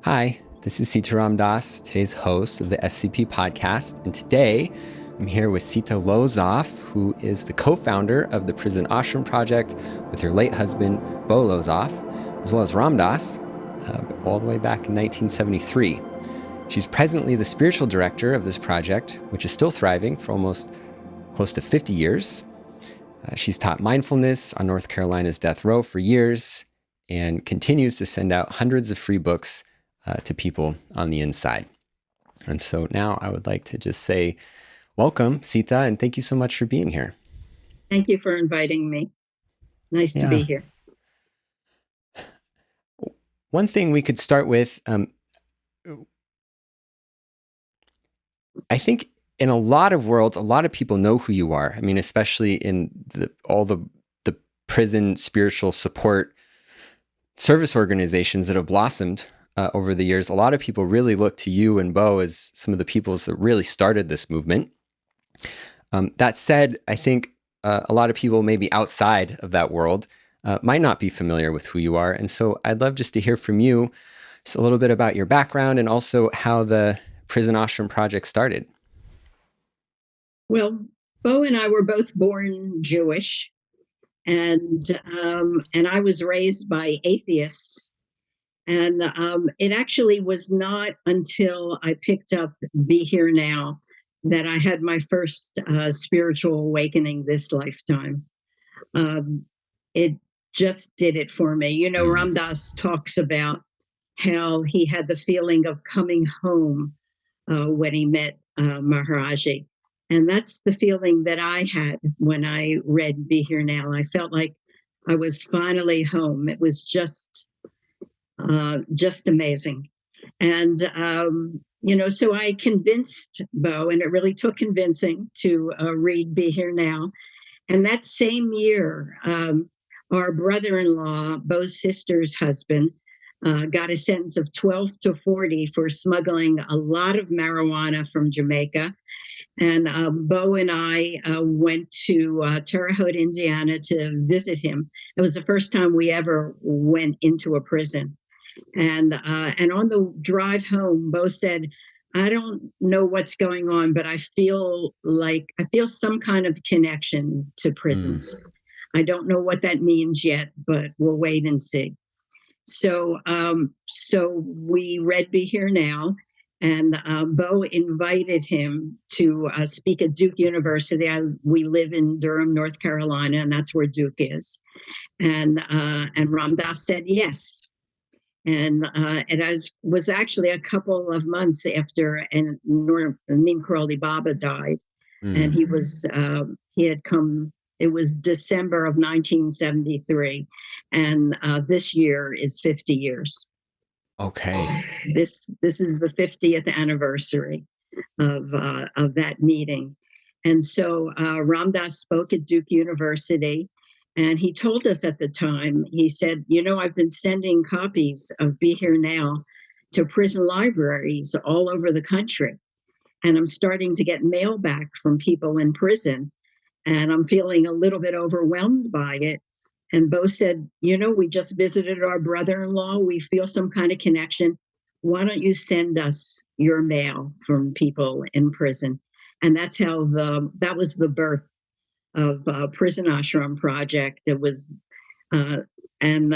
Hi, this is Sitaram Dass, today's host of the SCP podcast, and today I'm here with Sita Lozoff, who is the co-founder of the Prison-Ashram Project with her late husband, Bo Lozoff, as well as Ram Dass, all the way back in 1973. She's presently the spiritual director of this project, which is still thriving for almost close to 50 years. She's taught mindfulness on North Carolina's death row for years and continues to send out hundreds of free books to people on the inside. And so now I would like to just say, welcome, Sita, and thank you so much for being here. Thank you for inviting me. Nice to be here. One thing we could start with, I think in a lot of worlds, a lot of people know who you are. I mean, especially in all the prison spiritual support service organizations that have blossomed over the years. A lot of people really look to you and Bo as some of the people that really started this movement. That said, I think a lot of people maybe outside of that world might not be familiar with who you are. And so I'd love just to hear from you just a little bit about your background and also how the Prison-Ashram Project started. Well, Bo and I were both born Jewish, and I was raised by atheists. And it actually was not until I picked up Be Here Now that I had my first spiritual awakening this lifetime. It just did it for me. You know, Ram Dass talks about how he had the feeling of coming home when he met Maharaji. And that's the feeling that I had when I read Be Here Now. I felt like I was finally home. It was just amazing. And, so I convinced Bo, and it really took convincing to read Be Here Now. And that same year, our brother-in-law, Bo's sister's husband, got a sentence of 12 to 40 for smuggling a lot of marijuana from Jamaica. And Bo and I went to Terre Haute, Indiana to visit him. It was the first time we ever went into a prison. And on the drive home, Bo said, I don't know what's going on, but I feel some kind of connection to prisons. I don't know what that means yet, but we'll wait and see. So we read Be Here Now, and Bo invited him to speak at Duke University. We live in Durham, North Carolina, and that's where Duke is. And Ram Dass said yes. And it was actually a couple of months after Neem Karoli Baba died. And he had come, it was December of 1973. And this year is 50 years. Okay. This is the 50th anniversary of that meeting. And so Ram Dass spoke at Duke University. And he told us at the time, he said, I've been sending copies of Be Here Now to prison libraries all over the country. And I'm starting to get mail back from people in prison. And I'm feeling a little bit overwhelmed by it. And Bo said, we just visited our brother-in-law. We feel some kind of connection. Why don't you send us your mail from people in prison? And that's how that was the birth of Prison-Ashram Project. It was, and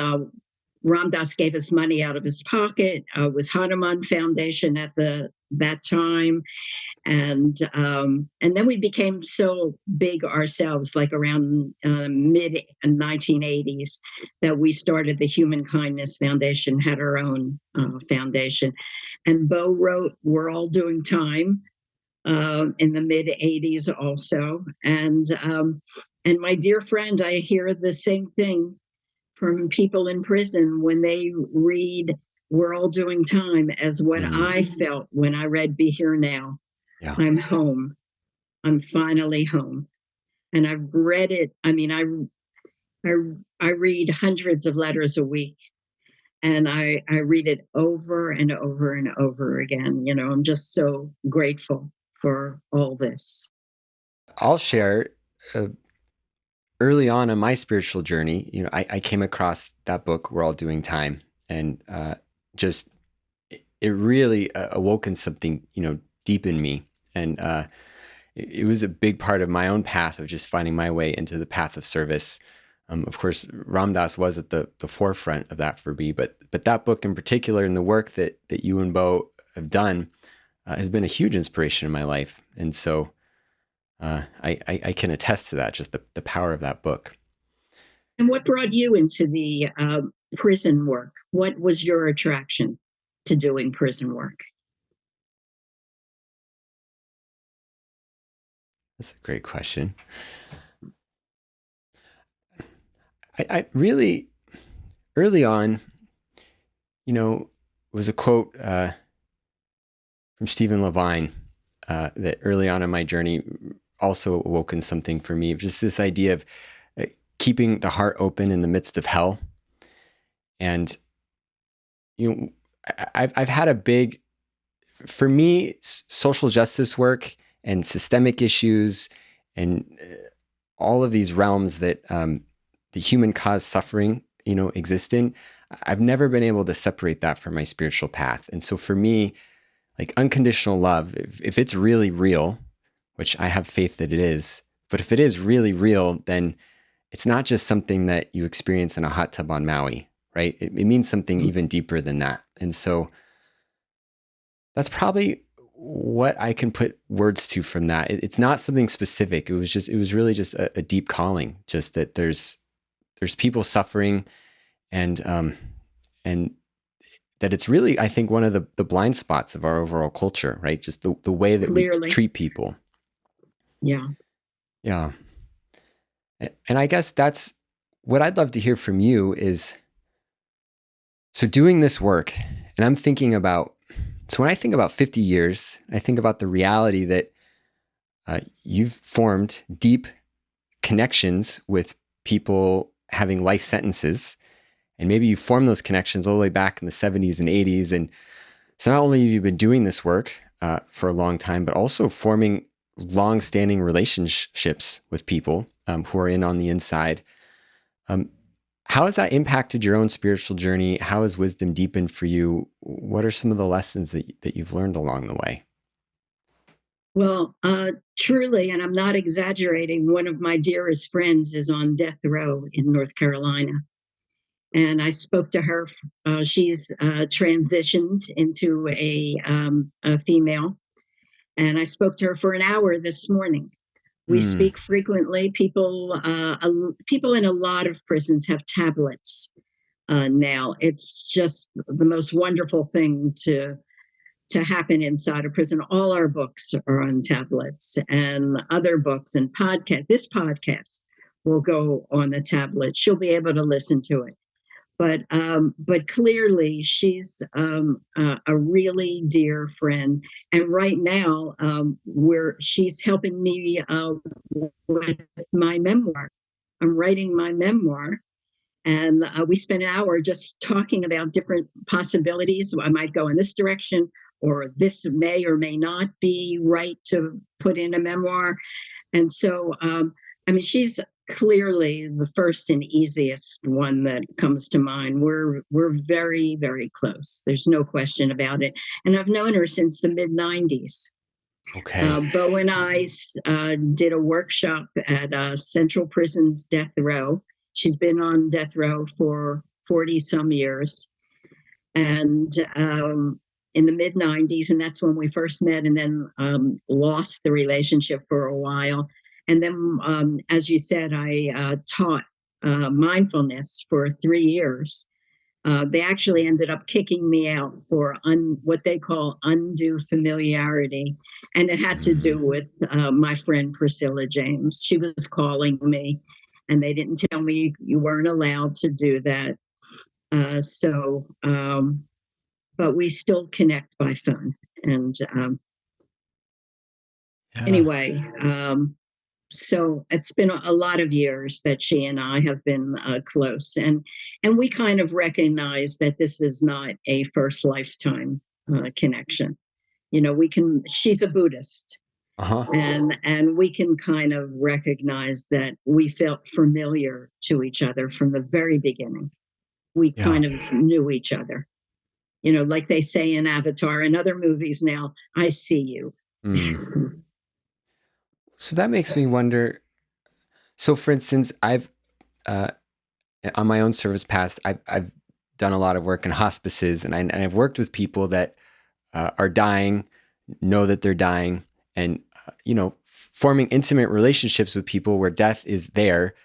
Ram Dass gave us money out of his pocket. It was Hanuman Foundation at that time. And then we became so big ourselves, like around mid 1980s, that we started the Human Kindness Foundation, had our own foundation. And Bo wrote We're All Doing Time in the mid 80s also. And my dear friend, I hear the same thing from people in prison when they read We're All Doing Time as what I felt when I read Be Here Now. Yeah. I'm home. I'm finally home. And I've read it. I mean, I read hundreds of letters a week, and I read it over and over and over again. I'm just so grateful for all this. I'll share early on in my spiritual journey, I came across that book, We're All Doing Time, and just it really awoken something, deep in me. And it was a big part of my own path of just finding my way into the path of service. Of course, Ram Dass was at the forefront of that for me, but that book in particular and the work that you and Bo have done has been a huge inspiration in my life. And so I can attest to that, just the power of that book. And what brought you into the prison work? What was your attraction to doing prison work? That's a great question. I really, early on, was a quote from Stephen Levine that early on in my journey also awoken something for me, just this idea of keeping the heart open in the midst of hell. And, I've had a big, for me, social justice work and systemic issues and all of these realms that the human caused suffering, exist in. I've never been able to separate that from my spiritual path. And so for me, like unconditional love, if it's really real, which I have faith that it is, but if it is really real, then it's not just something that you experience in a hot tub on Maui, right? It means something even deeper than that. And so that's probably what I can put words to from that. It's not something specific. It was really just a deep calling, just that there's people suffering and that it's really, I think, one of the blind spots of our overall culture, right? Just the way that we treat people. Yeah. Yeah. And I guess that's what I'd love to hear from you is, so doing this work, and I'm thinking about, so when I think about 50 years, I think about the reality that you've formed deep connections with people having life sentences. And maybe you formed those connections all the way back in the 70s and 80s. And so not only have you been doing this work for a long time, but also forming long-standing relationships with people who are in on the inside. How has that impacted your own spiritual journey? How has wisdom deepened for you? What are some of the lessons that you've learned along the way? Well, truly, and I'm not exaggerating, one of my dearest friends is on death row in North Carolina. And I spoke to her. She's transitioned into a female. And I spoke to her for an hour this morning. We speak frequently. People in a lot of prisons have tablets now. It's just the most wonderful thing to happen inside a prison. All our books are on tablets, and other books and podcast. This podcast will go on the tablet. She'll be able to listen to it. But clearly she's a really dear friend, and right now she's helping me with my memoir. I'm writing my memoir, and we spent an hour just talking about different possibilities. I might go in this direction, or this may or may not be right to put in a memoir. And so, I mean, she's clearly the first and easiest one that comes to mind. We're very, very close. There's no question about it. And I've known her since the mid '90s. Okay. Bo and I did a workshop at Central Prison's death row. She's been on death row for 40 some years. And in the mid '90s, and that's when we first met, and then lost the relationship for a while. And then, as you said, I taught mindfulness for 3 years. They actually ended up kicking me out for what they call undue familiarity. And it had to do with my friend Priscilla James. She was calling me, and they didn't tell me you weren't allowed to do that. But we still connect by phone. And anyway, so it's been a lot of years that she and I have been close, and we kind of recognize that this is not a first lifetime connection. She's a Buddhist, Uh-huh. and we can kind of recognize that we felt familiar to each other from the very beginning. We Yeah. kind of knew each other. like they say in Avatar and other movies now, I see you. So that makes me wonder. So, for instance, I've on my own service past, I've done a lot of work in hospices, and I've worked with people that are dying, know that they're dying, and forming intimate relationships with people where death is there,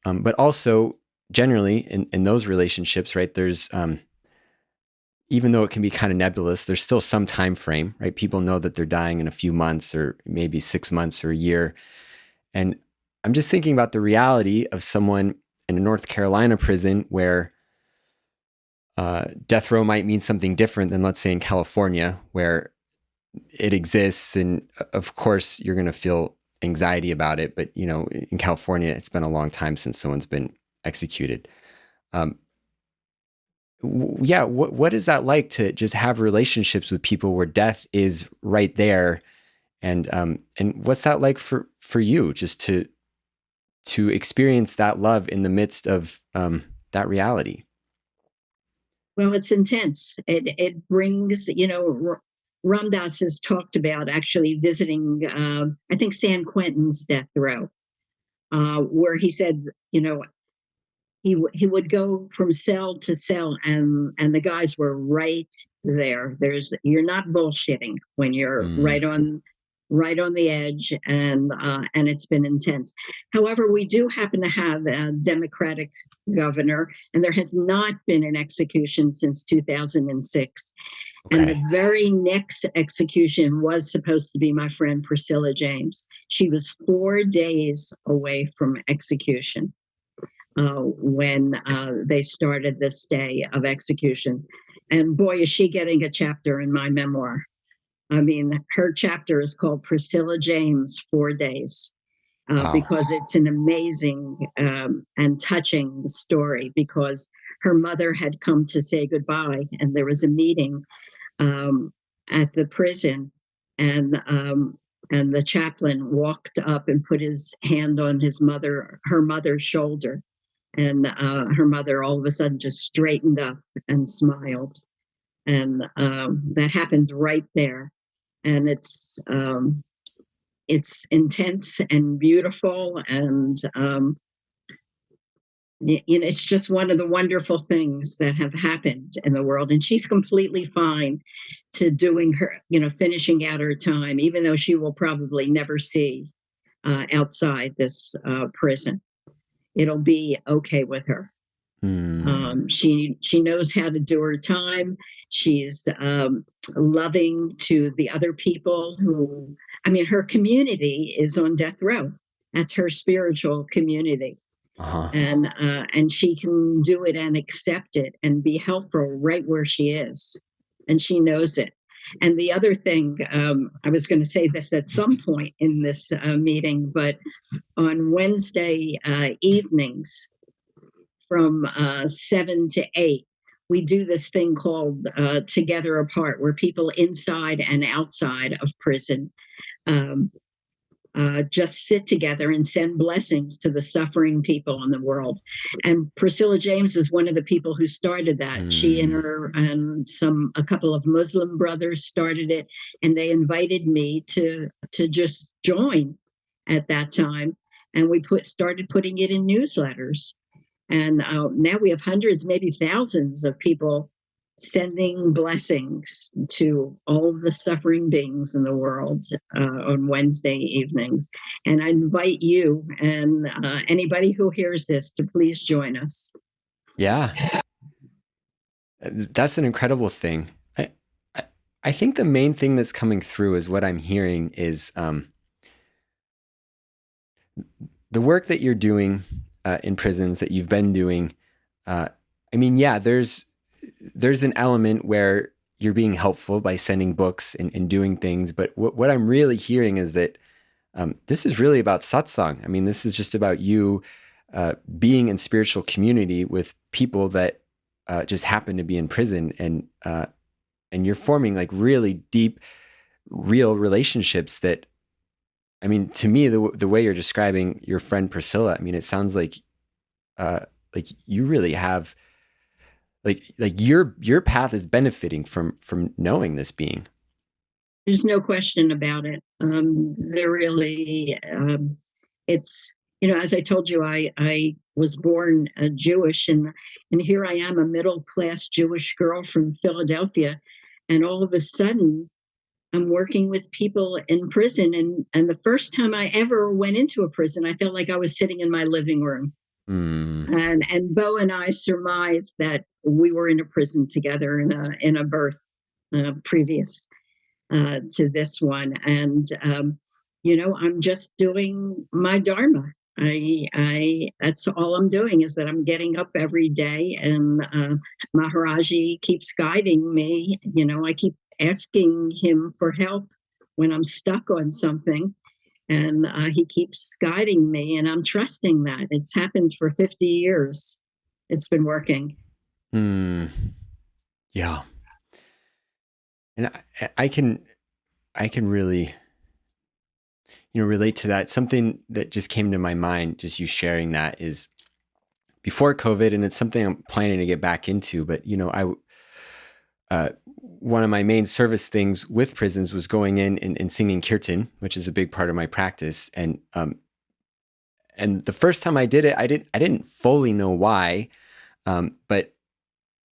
but also generally in those relationships, right? There's even though it can be kind of nebulous, there's still some time frame, right? People know that they're dying in a few months, or maybe 6 months or a year, and I'm just thinking about the reality of someone in a North Carolina prison where death row might mean something different than, let's say, in California, where it exists. And of course, you're going to feel anxiety about it. But, in California, it's been a long time since someone's been executed. What is that like to just have relationships with people where death is right there? And what's that like for you, just to experience that love in the midst of that reality? Well, it's intense. It brings, Ram Dass has talked about actually visiting, I think, San Quentin's death row, where he said, he would go from cell to cell, and the guys were right there. You're not bullshitting when you're right on the edge, and it's been intense. However, we do happen to have a Democratic governor, and there has not been an execution since 2006. And Okay. the very next execution was supposed to be my friend Priscilla James. She was 4 days away from execution when they started this day of executions. And boy, is she getting a chapter in my memoir. I mean, her chapter is called Priscilla James, 4 Days, Wow. because it's an amazing and touching story, because her mother had come to say goodbye, and there was a meeting at the prison, and the chaplain walked up and put his hand on her mother's shoulder, and her mother all of a sudden just straightened up and smiled, and that happened right there, and it's intense and beautiful, and it's just one of the wonderful things that have happened in the world. And she's completely fine to doing her, finishing out her time, even though she will probably never see outside this prison. It'll be okay with her. She knows how to do her time. She's loving to the other people who, I mean, her community is on death row. That's her spiritual community. Uh-huh. And she can do it and accept it and be helpful right where she is, and she knows it. And the other thing, I was going to say this at some point in this meeting, but on Wednesday evenings from 7 to 8, we do this thing called Together Apart, where people inside and outside of prison um, just sit together and send blessings to the suffering people in the world. And Priscilla James is one of the people who started that. She and her and a couple of Muslim brothers started it, and they invited me to just join at that time. And we started putting it in newsletters. And now we have hundreds, maybe thousands of people sending blessings to all of the suffering beings in the world on Wednesday evenings. And I invite you and anybody who hears this to please join us. Yeah, that's an incredible thing. I think the main thing that's coming through is what I'm hearing is the work that you're doing in prisons, that you've been doing. I mean, yeah, there's an element where you're being helpful by sending books and doing things. But what I'm really hearing is that this is really about satsang. I mean, this is just about you being in spiritual community with people that just happen to be in prison, and you're forming like really deep, real relationships that, I mean, to me, the way you're describing your friend Priscilla, I mean, it sounds like you really have like your path is benefiting from knowing this being. There's no question about it. They're really, it's, as I told you, I was born Jewish, and here I am, a middle class Jewish girl from Philadelphia, and all of a sudden I'm working with people in prison, and the first time I ever went into a prison, I felt like I was sitting in my living room. Mm, And Bo and I surmised that we were in a prison together in a birth previous to this one. And I'm just doing my dharma. I that's all I'm doing, is that I'm getting up every day, and Maharaji keeps guiding me. I keep asking him for help when I'm stuck on something, and he keeps guiding me, and I'm trusting that. It's happened for 50 years. It's been working. mm, yeah. And I can really, relate to that. Something that just came to my mind, just you sharing that, is before COVID, and it's something I'm planning to get back into. But one of my main service things with prisons was going in and singing kirtan, which is a big part of my practice. And the first time I did it, I didn't fully know why, but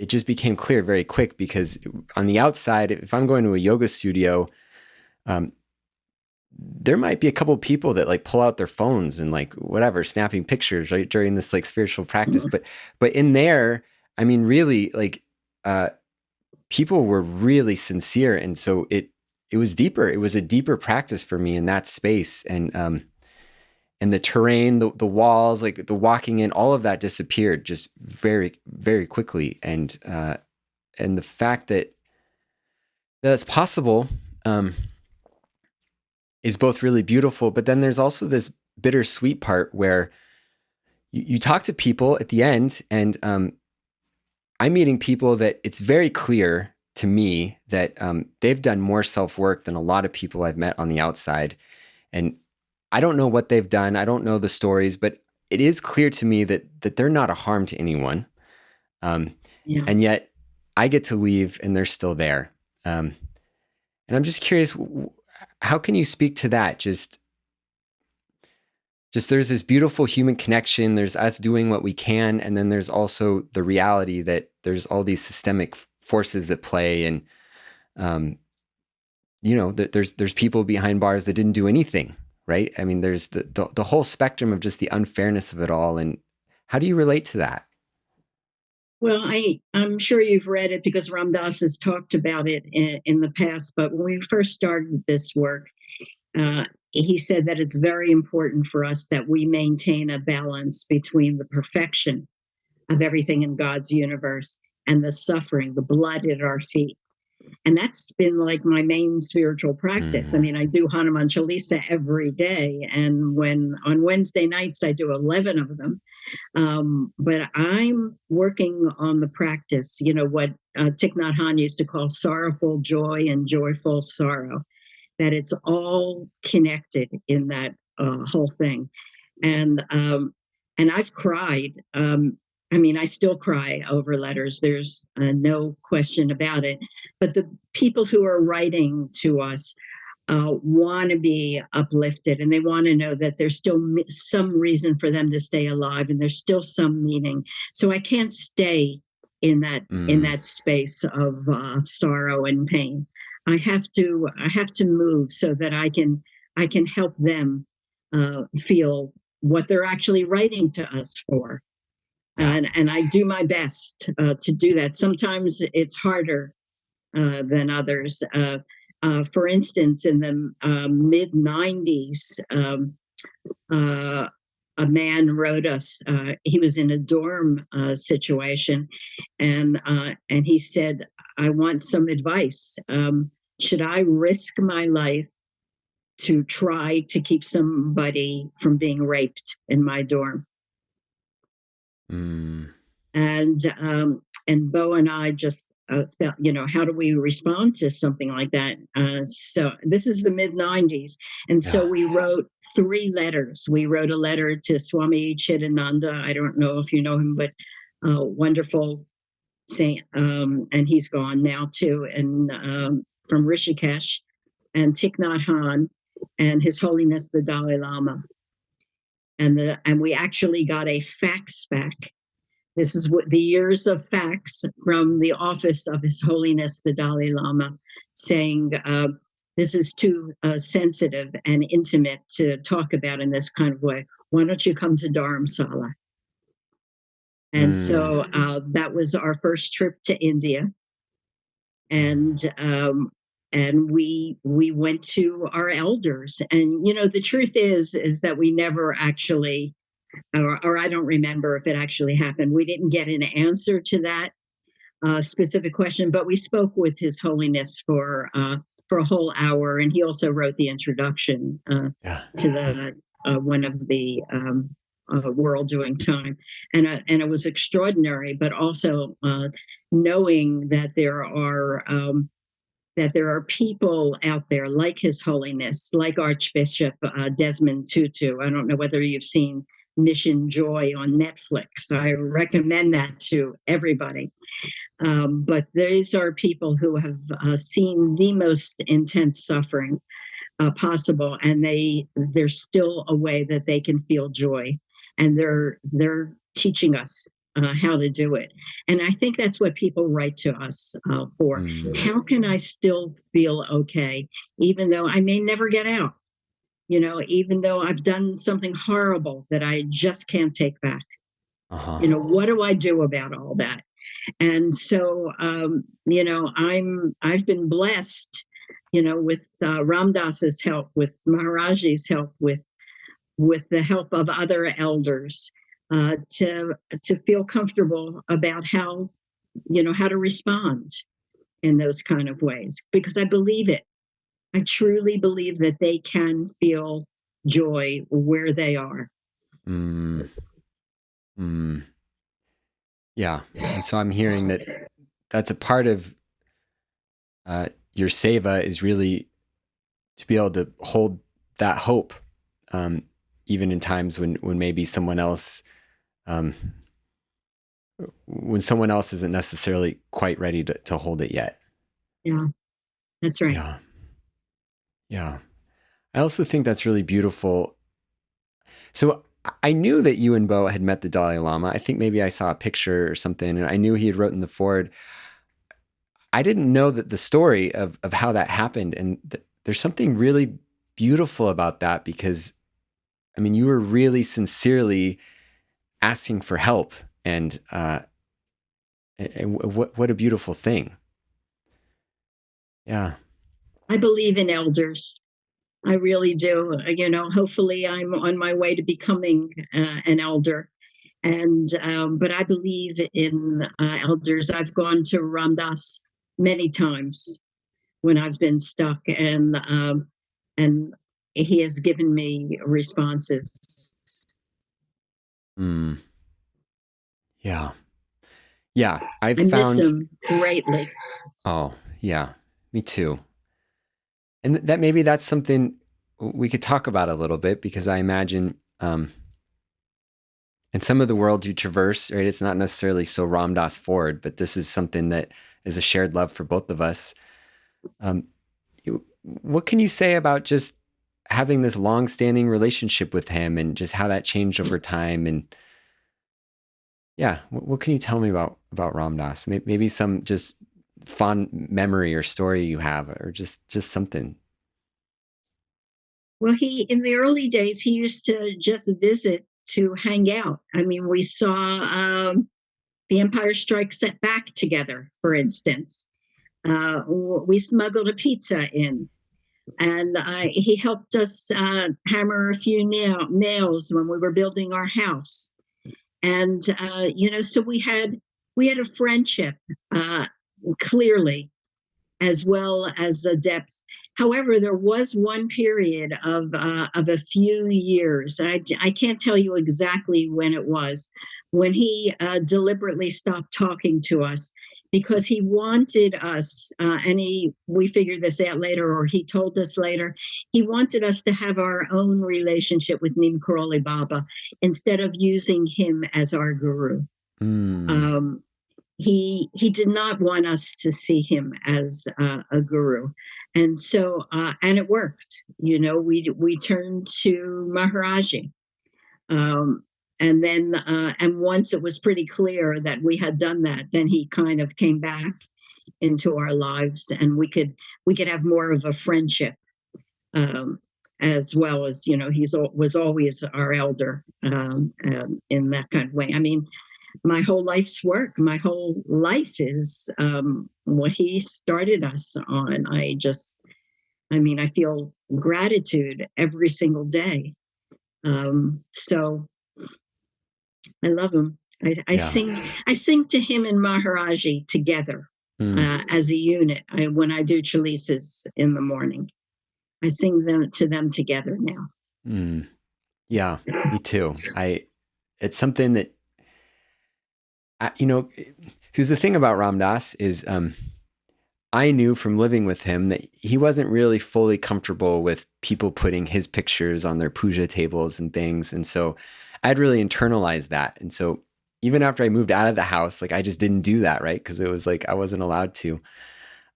it just became clear very quick, because on the outside, if I'm going to a yoga studio, um, there might be a couple of people that like pull out their phones and like whatever, snapping pictures right during this like spiritual practice. But in there, I mean, really, like uh, people were really sincere, and so it was deeper. It was a deeper practice for me in that space, and the terrain, the walls, like the walking in, all of that disappeared just very very quickly, and the fact that that's possible. Is both really beautiful, but then there's also this bittersweet part where you talk to people at the end, and I'm meeting people that it's very clear to me that they've done more self-work than a lot of people I've met on the outside. And I don't know what they've done. I don't know the stories, but it is clear to me that they're not a harm to anyone. Um, Yeah. and yet I get to leave and they're still there. And I'm just curious, how can you speak to that? Just there's this beautiful human connection. There's us doing what we can, and then there's also the reality that there's all these systemic forces at play, and there's people behind bars that didn't do anything, right? I mean, there's the whole spectrum of just the unfairness of it all. And how do you relate to that? Well, I'm sure you've read it because Ram Dass has talked about it in the past. But when we first started this work, he said that it's very important for us that we maintain a balance between the perfection of everything in God's universe and the suffering, the blood at our feet. And that's been like my main spiritual practice. I Mm, mean, I do Hanuman Chalisa every day, and when on Wednesday nights I do 11 of them. But I'm working on the practice, what Thich Nhat Hanh used to call sorrowful joy and joyful sorrow, that it's all connected in that whole thing. And I've cried. I mean, I still cry over letters. There's no question about it. But the people who are writing to us want to be uplifted, and they want to know that there's still some reason for them to stay alive, and there's still some meaning. So I can't stay in mm, that space of sorrow and pain. I have to move so that I can help them feel what they're actually writing to us for. yeah. And I do my best to do that. Sometimes it's harder than others. For instance, in the mid 90s, uh, a man wrote us. He was in a dorm situation, and he said, "I want some advice. Should I risk my life to try to keep somebody from being raped in my dorm?" Mm, And Bo and I just felt, how do we respond to something like that? So this is the mid '90s, and so yeah. we wrote 3 letters. We wrote a letter to Swami Chidananda. I don't know if you know him, but wonderful. saint, and he's gone now too, and from Rishikesh, and Thich Nhat Hanh, and His Holiness the Dalai Lama. And we actually got a fax back. This is what the years of fax from the office of His Holiness the Dalai Lama, saying this is too sensitive and intimate to talk about in this kind of way. Why don't you come to Dharamsala? And so that was our first trip to India, and we went to our elders. And the truth is that we never actually, or I don't remember if it actually happened. We didn't get an answer to that specific question, but we spoke with His Holiness for a whole hour, and he also wrote the introduction to the one of the World Doing Time, and it was extraordinary. But also knowing that there are people out there like His Holiness, like Archbishop Desmond Tutu. I don't know whether you've seen Mission Joy on Netflix. I recommend that to everybody. But these are people who have seen the most intense suffering possible, and there's still a way that they can feel joy, and they're teaching us how to do it. And I think that's what people write to us for. How can I still feel okay, even though I may never get out? Even though I've done something horrible that I just can't take back. What do I do about all that? And so, I've been blessed, with Ram Dass's help, with Maharaji's help, with the help of other elders, to feel comfortable about how to respond in those kind of ways, because I believe it. I truly believe that they can feel joy where they are. Yeah. And so I'm hearing that that's a part of your seva, is really to be able to hold that hope, even in times when maybe someone else, when someone else isn't necessarily quite ready to hold it yet. Yeah, that's right. Yeah. Yeah. I also think that's really beautiful. So I knew that you and Bo had met the Dalai Lama. I think maybe I saw a picture or something, and I knew he had written the foreword. I didn't know that the story of how that happened. And there's something really beautiful about that, because, I mean, you were really sincerely asking for help, and what a beautiful thing. Yeah. I believe in elders. I really do. Hopefully I'm on my way to becoming an elder. And but I believe in elders. I've gone to Ram Dass many times when I've been stuck, and he has given me responses. Yeah. Yeah. I miss him greatly. Oh, yeah. Me too. And that maybe that's something we could talk about a little bit, because I imagine in some of the world you traverse, right, it's not necessarily so Ram Dass forward, but this is something that is a shared love for both of us. What can you say about just having this long-standing relationship with him, and just how that changed over time? And yeah, what can you tell me about Ram Dass? Maybe some just fond memory or story you have, or just something. Well, in the early days, he used to just visit to hang out. I mean, we saw The Empire Strikes Back together, for instance. We smuggled a pizza in, and he helped us hammer a few nails when we were building our house. And so we had a friendship, clearly, as well as a depth. However, there was one period of a few years. I can't tell you exactly when it was, when he deliberately stopped talking to us, because he wanted us, and we figured this out later, or he told us later, he wanted us to have our own relationship with Neem Karoli Baba instead of using him as our guru. he did not want us to see him as a guru, and so and it worked. We turned to Maharaji, and then and once it was pretty clear that we had done that, then he kind of came back into our lives, and we could have more of a friendship, um, as well as was always our elder, in that kind of way. I mean, my whole life's work, my whole life is what he started us on. I mean, I feel gratitude every single day. So I love him. I Yeah. sing to him and Maharaji together, as a unit. When I do chalices in the morning, I sing to them together now. Yeah, me too. It's something that, because the thing about Ram Dass is, I knew from living with him that he wasn't really fully comfortable with people putting his pictures on their puja tables and things. And so I'd really internalized that. And so even after I moved out of the house, like I just didn't do that, right? Because it was like I wasn't allowed to.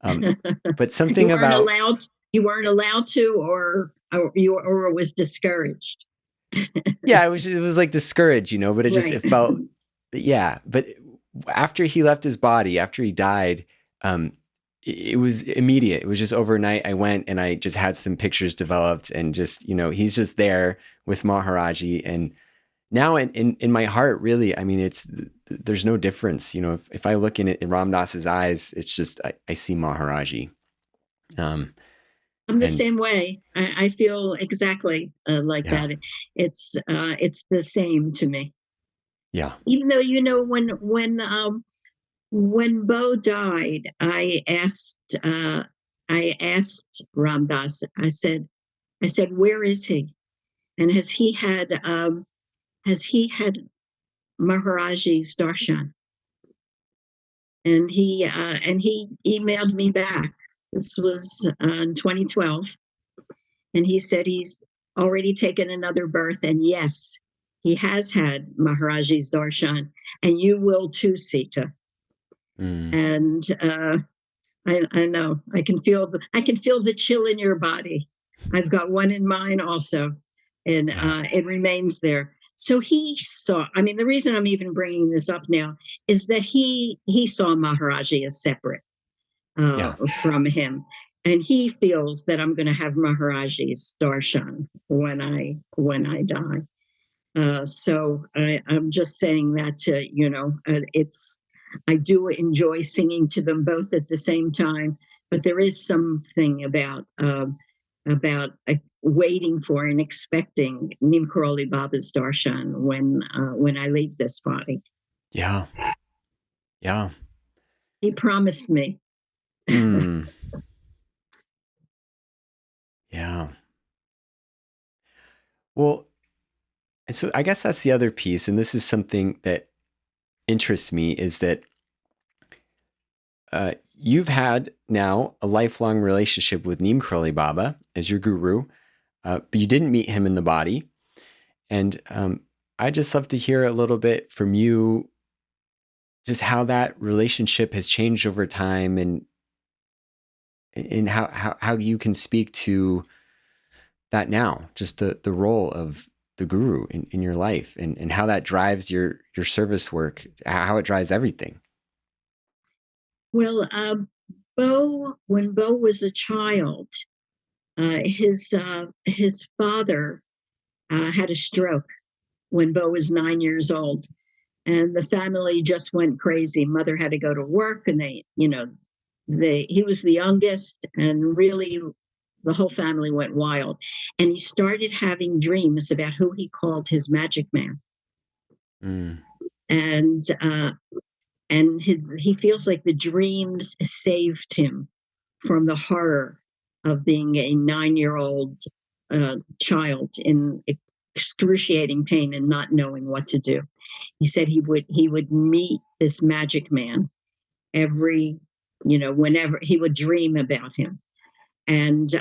But something about You weren't allowed to, or it was discouraged. Yeah, it was like discouraged, but it felt, yeah. But after he left his body, after he died, it was immediate. It was just overnight. I went and I just had some pictures developed, and just, he's just there with Maharaji. And now in my heart, really, I mean, there's no difference. If I look in Ram Dass's eyes, it's just, I see Maharaji. I'm the same way. I feel exactly like that. It's the same to me. Yeah. Even though when Bo died, I asked Ram Dass. I said, where is he? And has he had Maharaji's darshan? And he emailed me back. This was in 2012, and he said he's already taken another birth, and yes, he has had Maharaji's darshan, and you will too, Sita. And I know I can feel the chill in your body. I've got one in mine also, and it remains there. So he saw. I mean, the reason I'm even bringing this up now is that he saw Maharaji as separate from him, and he feels that I'm going to have Maharaji's darshan when I die. So I'm just saying that it's. I do enjoy singing to them both at the same time, but there is something about waiting for and expecting Neem Karoli Baba's darshan when I leave this body. Yeah. Yeah. He promised me. Yeah. Well, and so I guess that's the other piece, and this is something that interests me, is that you've had now a lifelong relationship with Neem Karoli Baba as your guru, but you didn't meet him in the body. And I'd just love to hear a little bit from you, just how that relationship has changed over time, and how you can speak to that now, just the role of the guru in your life, and how that drives your service work, how it drives everything. Well, when Bo was a child, his father had a stroke when Bo was 9 years old, and the family just went crazy. Mother had to go to work, and he was the youngest, and really the whole family went wild. And he started having dreams about who he called his magic man. And he feels like the dreams saved him from the horror of being a 9-year-old child in excruciating pain and not knowing what to do. He said he would meet this magic man whenever he would dream about him, and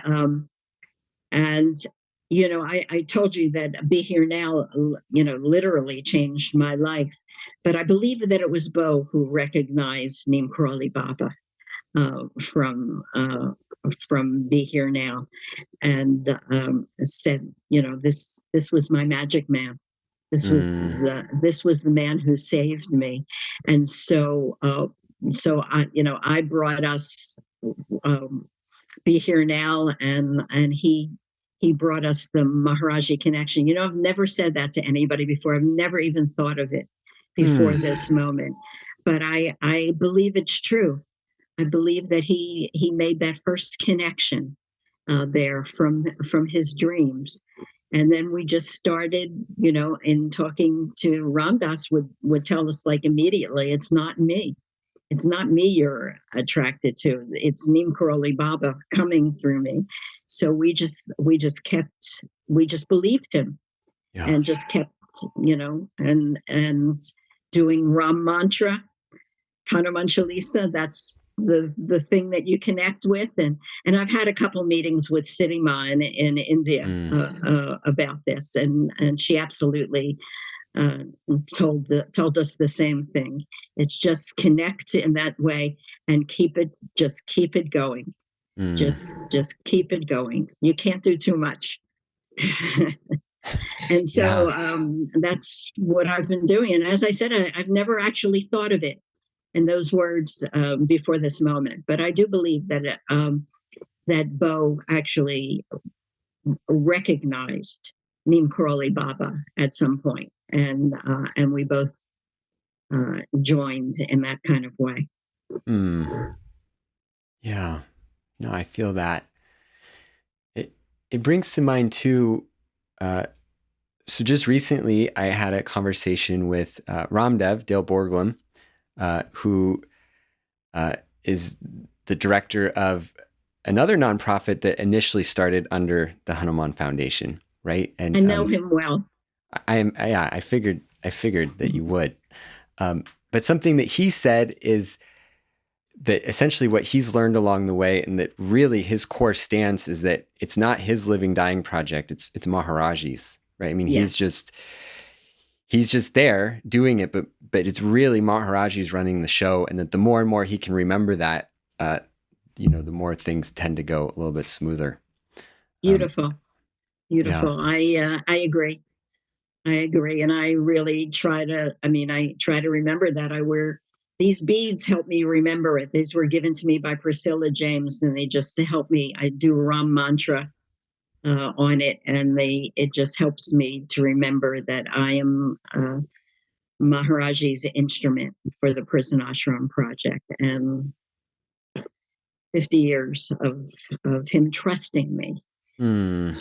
I told you that Be Here Now, literally changed my life. But I believe that it was Bo who recognized Neem Karoli Baba uh, from uh, from Be Here Now, and said, this was my magic man. Mm, This was the man who saved me, and so I brought us. Um, Be Here Now, and he brought us the Maharaji connection. I've never said that to anybody before. I've never even thought of it before mm, this moment, but I believe it's true. I believe that he made that first connection there from his dreams. And then we just started, in talking to Ram Dass would tell us like immediately, it's not me. It's not me you're attracted to. It's Neem Karoli Baba coming through me. So we just believed him yeah. and just kept, and doing Ram mantra, Hanuman Chalisa. That's the thing that you connect with. And I've had a couple meetings with Siddhima in India Mm, about this, and she absolutely uh, told us the same thing. It's just connect in that way and keep it going. mm, Just keep it going. You can't do too much. And so yeah. that's what I've been doing. And as I said, I've never actually thought of it in those words before this moment. But I do believe that Bo actually recognized Neem Karoli Baba at some point, and we both joined in that kind of way. Mm, yeah. No, I feel that. It it brings to mind too. Uh, so just recently, I had a conversation with Ramdev Dale Borglum, who uh, is the director of another nonprofit that initially started under the Hanuman Foundation, right? I And know him well. yeah, I figured that you would. But something that he said is that essentially what he's learned along the way, and that really his core stance is that it's not his living dying project, it's Maharaji's, right? I mean, Yes, he's just there doing it, but it's really Maharaji's running the show, and that the more and more he can remember that, uh, the more things tend to go a little bit smoother. Um, beautiful, yeah. beautiful. I agree. I agree, and I really try to. I mean, I try to remember that. I wear these beads. Help me remember it. These were given to me by Priscilla James, and they just help me. I do Ram mantra on it, and it just helps me to remember that I am Maharaji's instrument for the Prison-Ashram Project, and 50 years of him trusting me Mm,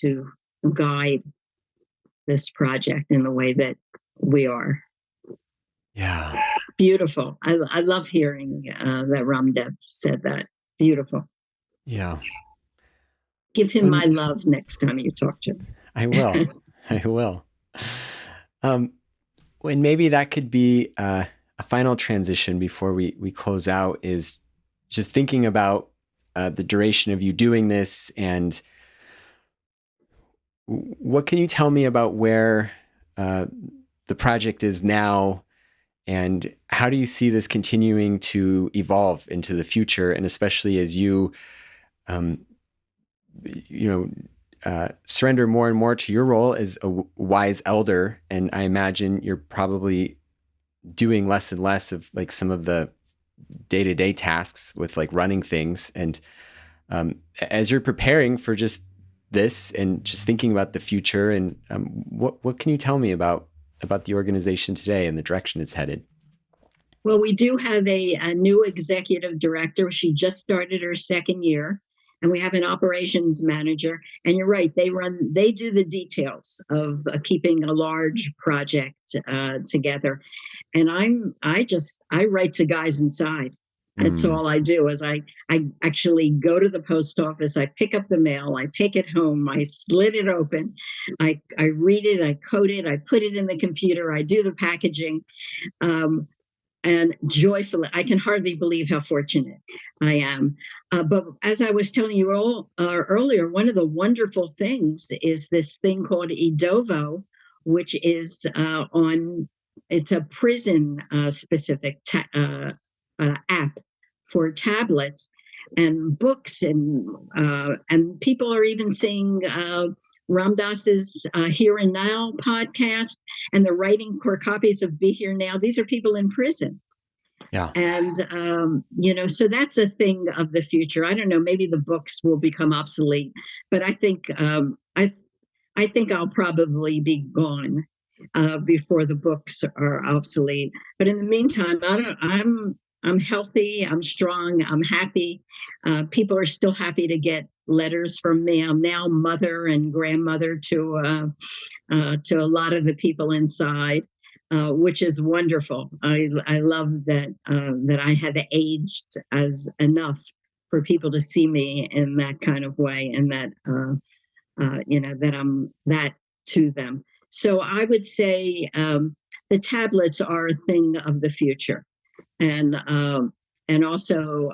to guide this project in the way that we are. yeah. Beautiful. I love hearing that Ramdev said that. Beautiful. Yeah. Give him my When love next time you talk to I will. him. I will. Um, when maybe that could be a final transition before we close out is just thinking about the duration of you doing this, and what can you tell me about where uh, the project is now, and how do you see this continuing to evolve into the future, and especially as um, surrender more and more to your role as a wise elder, and I imagine you're probably doing less and less of like some of the day-to-day tasks with like running things, and as you're preparing for just this and just thinking about the future, and what can you tell me about the organization today and the direction it's headed? Well, we do have a new executive director. She just started her second year, and we have an operations manager. And you're right; they do the details of keeping a large project together. And I write to guys inside. That's Mm, all I do is I actually go to the post office, I pick up the mail, I take it home, I slit it open, I read it, I code it, I put it in the computer, I do the packaging. Um, and joyfully. I can hardly believe how fortunate I am. But as I was telling you all earlier, one of the wonderful things is this thing called Edovo, which is it's a prison specific app for tablets and books, and people are even saying Ram Dass's Here and Now podcast, and they're writing core copies of Be Here Now. These are people in prison. Yeah. And, so that's a thing of the future. I don't know, maybe the books will become obsolete, but I think, I think I'll probably be gone before the books are obsolete. But in the meantime, I'm healthy, I'm strong, I'm happy. People are still happy to get letters from me. I'm now mother and grandmother to a lot of the people inside, which is wonderful. I love that that I have aged as enough for people to see me in that kind of way, and that that I'm that to them. So I would say the tablets are a thing of the future, and also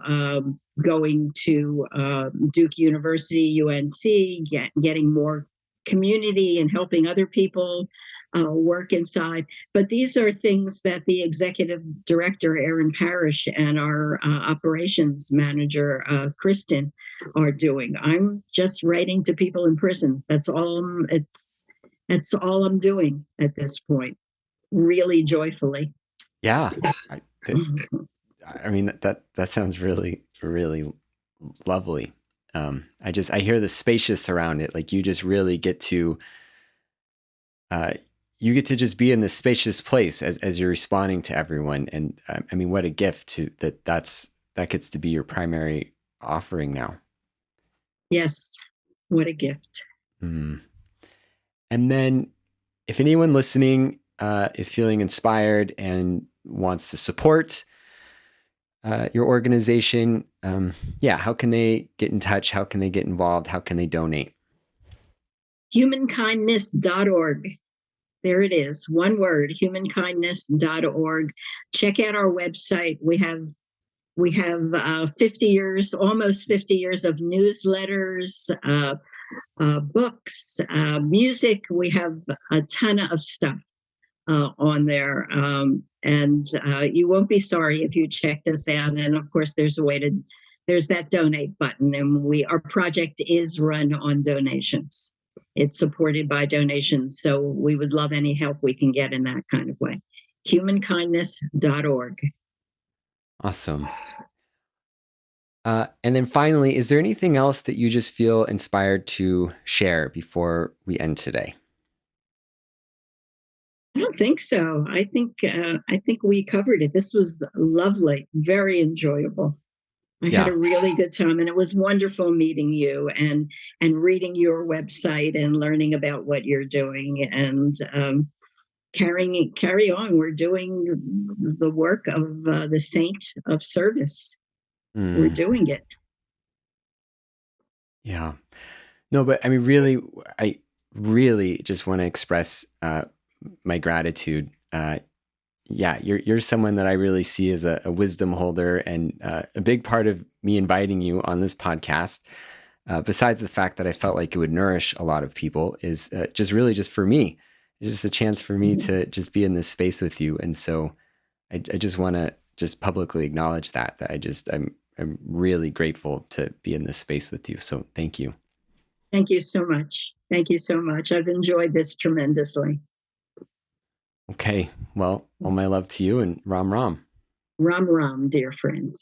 going to Duke University, UNC, getting more community and helping other people work inside. But these are things that the executive director, Erin Parrish, and our operations manager, Kristen, are doing. I'm just writing to people in prison. That's all. That's all I'm doing at this point, really joyfully. Yeah. I mean, that sounds really, really lovely. I hear the spacious around it. Like you just really get to, you get to just be in this spacious place as you're responding to everyone. And I mean, what a gift that gets to be your primary offering now. Yes, what a gift. Mm. And then if anyone listening is feeling inspired and wants to support your organization, how can they get in touch? How can they get involved? How can they donate? Humankindness.org. There it is. One word, humankindness.org. Check out our website. We have 50 years, almost 50 years of newsletters, books, music. We have a ton of stuff on there. And you won't be sorry if you checked us out. And of course, there's that donate button. And our project is run on donations. It's supported by donations. So we would love any help we can get in that kind of way. Humankindness.org. Awesome. And then finally, is there anything else that you just feel inspired to share before we end today? I don't think so. I think we covered it. This was lovely, very enjoyable. I had a really good time, and it was wonderful meeting you and reading your website and learning about what you're doing, and carry on. We're doing the work of the saint of service. We're doing it. Yeah. No, but I mean, I really just want to express my gratitude. You're someone that I really see as a wisdom holder, and a big part of me inviting you on this podcast, besides the fact that I felt like it would nourish a lot of people, is just for me. It's just a chance for me to just be in this space with you. And so I just want to just publicly acknowledge that I'm really grateful to be in this space with you. So thank you. Thank you so much. Thank you so much. I've enjoyed this tremendously. Okay. Well, all my love to you, and Ram Ram. Ram Ram, dear friend.